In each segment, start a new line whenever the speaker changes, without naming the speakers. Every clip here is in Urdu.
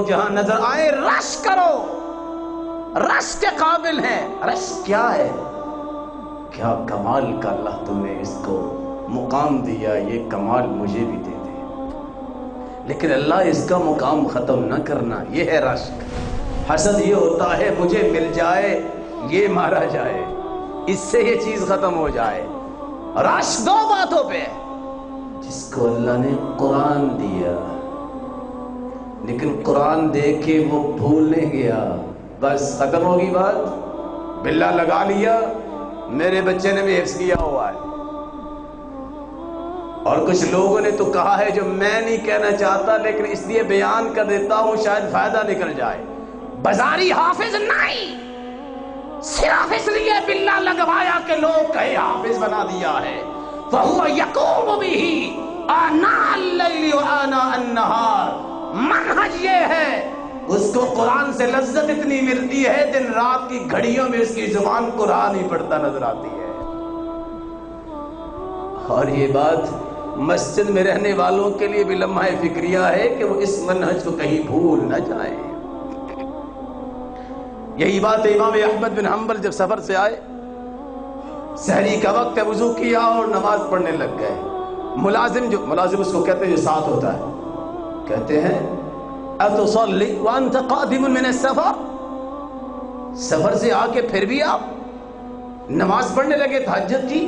لوگ جہاں نظر آئے رش کرو، رش کے قابل ہیں۔ رش کیا ہے؟ کیا کمال کا اللہ تم نے اس کو مقام دیا، یہ کمال مجھے بھی دے دے۔ لیکن اللہ اس کا مقام ختم نہ کرنا، یہ ہے رشک۔ حسد یہ ہوتا ہے مجھے مل جائے، یہ مارا جائے، اس سے یہ چیز ختم ہو جائے۔ رشک دو باتوں پہ، جس کو اللہ نے قرآن دیا لیکن قرآن دے کے وہ بھولنے گیا، بس ختم ہوگی بات، بلا لگا لیا، میرے بچے نے بھی حفظ کیا ہوا ہے۔ اور کچھ لوگوں نے تو کہا ہے جو میں نہیں کہنا چاہتا لیکن اس لیے بیان کر دیتا ہوں شاید فائدہ نکل جائے۔ بازاری حافظ نہیں، صرف اس لیے بلا لگوایا کہ لوگ کہے حافظ بنا دیا ہے۔ فَهُوَ يَقُومُ بِهِ آنَاءَ اللَّيْلِ وَآنَاءَ النَّهَارِ، منہج یہ ہے، اس کو قرآن سے لذت اتنی ملتی ہے دن رات کی گھڑیوں میں اس کی زبان قرآن ہی پڑھتا نظر آتی ہے۔ اور یہ بات مسجد میں رہنے والوں کے لیے بھی لمحہ فکریہ ہے کہ وہ اس منہج کو کہیں بھول نہ جائیں۔ یہی بات امام احمد بن حنبل جب سفر سے آئے، سحری کا وقت ہے، وضو کیا اور نماز پڑھنے لگ گئے۔ ملازم اس کو کہتے ہیں جو ساتھ ہوتا ہے، کہتے ہیں اتصلی وانت قادم من السفر، سفر سے آ کے پھر بھی آپ نماز پڑھنے لگے تہجد کی؟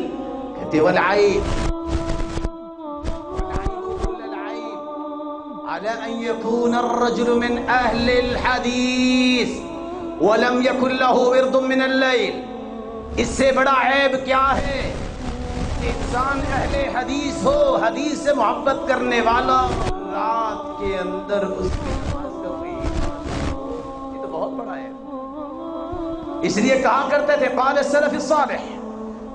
کہتے ہیں والعیب على ان يكون الرجل من اهل الحديث ولم يكن له ورد من الليل، اس سے بڑا عیب کیا ہے کہ انسان اہل حدیث ہو، حدیث سے محبت کرنے والا، رات کے اندر اس کی نماز کا کوئی، یہ تو بہت بڑا ہے۔ اس لیے کہا کرتے تھے قال السلف الصالح،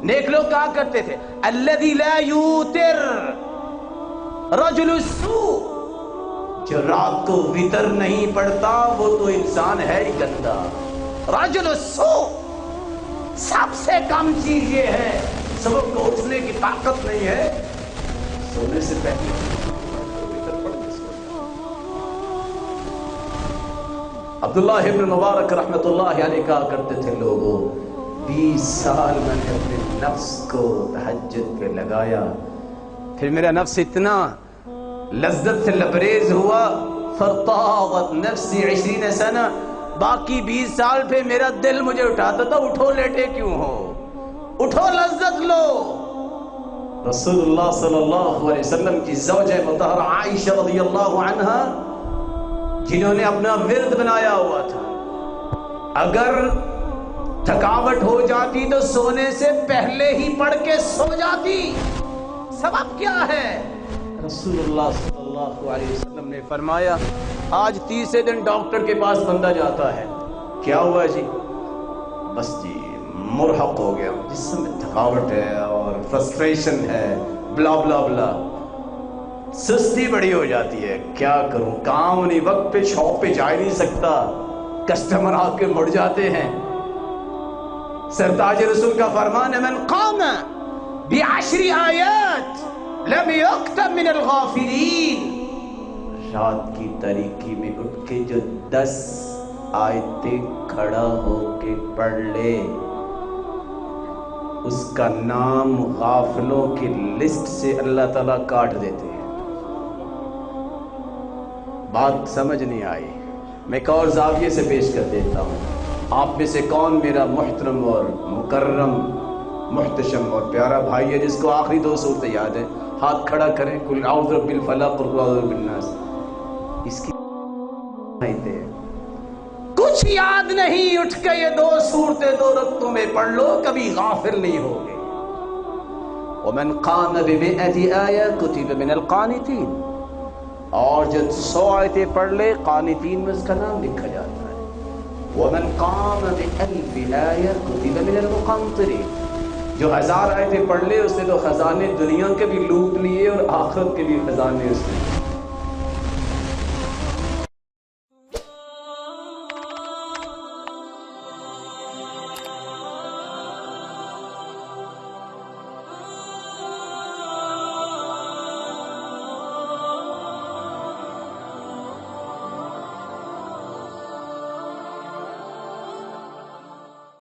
نیک لوگ کہا کرتے تھے الذي لا يوتر رجل السوء، جو رات کو وتر نہیں پڑھتا وہ تو انسان ہے ہی گندا۔ رجل السوء، سب سے کم چیز یہ ہے، سبب کو اٹھنے کی طاقت نہیں ہے، سونے سے پہلے وتر پڑھ کے سو جاؤ۔ عبداللہ ابن مبارک رحمت اللہ علیہ کہا کرتے تھے لوگوں 20 سال میں نے اپنے نفس کو تہجد پہ لگایا، پھر میرا نفس اتنا لذت سے لبریز ہوا، فرطاغت نفسی 20 سنہ، باقی 20 سال پہ میرا دل مجھے اٹھاتا تھا اٹھو لیٹے کیوں ہو، اٹھو لذت لو۔ رسول اللہ صلی اللہ علیہ وسلم کی زوجہ مطہرہ عائشہ رضی اللہ عنہا، جنہوں نے اپنا ورد بنایا ہوا تھا، اگر تھکاوٹ ہو جاتی تو سونے سے پہلے ہی پڑھ کے سو جاتی۔ سبب کیا ہے؟ رسول اللہ صلی اللہ علیہ وسلم نے فرمایا آج 30 دن ڈاکٹر کے پاس بندہ جاتا ہے، کیا ہوا جی؟ بس جی مرہق ہو گیا، جسم میں تھکاوٹ ہے اور فرسٹریشن ہے، بلا بلا بلا، سستی بڑی ہو جاتی ہے، کیا کروں، کام نہیں، وقت پہ شاپ پہ جا نہیں سکتا، کسٹمر آ کے مڑ جاتے ہیں۔ سرتاج رسول کا فرمان ہے من قام ب10 آیات لم یکتب من الغافلین، رات کی تاریکی میں اٹھ کے جو 10 آیتیں کھڑا ہو کے پڑھ لے، اس کا نام غافلوں کی لسٹ سے اللہ تعالیٰ کاٹ دیتے ہیں۔ بات سمجھ نہیں آئی، میں ایک اور زاویے سے پیش کر دیتا ہوں۔ آپ میں سے کون میرا محترم اور مکرم محتشم اور پیارا بھائی ہے جس کو آخری 2 صورتیں یاد ہیں؟ ہاتھ کھڑا کریں، قل اعوذ برب الفلق قل اعوذ برب الناس، اس کی کچھ یاد نہیں، اٹھ کے یہ 2 صورتیں 2 رکعتوں میں پڑھ لو، کبھی غافل نہیں ہوگے۔ ومن قام ب100 آیہ کتب من القانتین، اور جب 100 آیتیں پڑھ لے قانتین میں اس کا نام لکھا جاتا ہے۔ ومن قام ب1000 آیہ کتب من المقنطرین، جو 1000 آیتیں پڑھ لے اس نے تو خزانے دنیا کے بھی لوٹ لیے اور آخرت کے بھی خزانے اس نے